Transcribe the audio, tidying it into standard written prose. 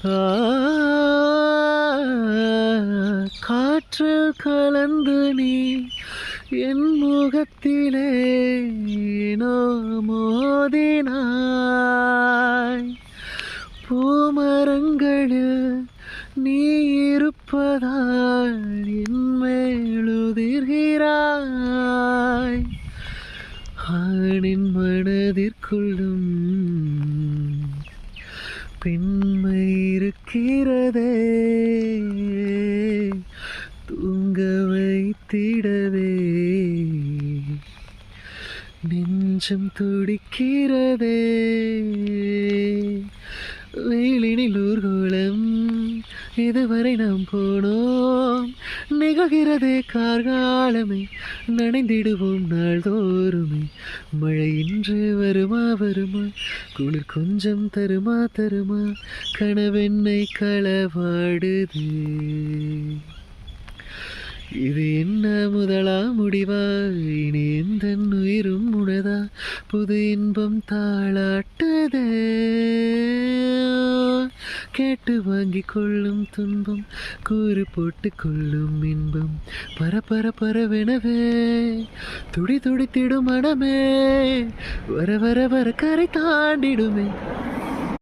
ஆ, காற்றில் கலந்து நீ என் முகத்திலே ஏனோ மோதினாய். பூமரங்களில் நீ இருப்பதால் என் மேலுதிர்கிறாய். ஆணின் மனதிற்குள்ளும் பெண்மை இருக்கிறதே, தூங்க வைத்திடவே நெஞ்சம் துடிக்கிறதே. வெயிலினில் ஊர்கோலம் இதுவரை நாம் போனோம், நிகழ்கிறதே கார்காலமே, நனைந்திடுவோம் நாள்தோறுமே. மழை இன்று வருமா வருமா, குளிர் கொஞ்சம் தருமா தருமா, கனவென்னை களவாடுது. இது என்ன முதலா முடிவா, இனி எந்த உயிரும் உணதா, புது இன்பம் தாளாட்டுதே. கேட்டு வாங்கி கொள்ளும் துன்பம், கூறு போட்டு கொள்ளும் இன்பம், பரபர பரவெனவே துடி துடித்திடும் மனமே, வர வர வர கரை தாண்டிடுமே.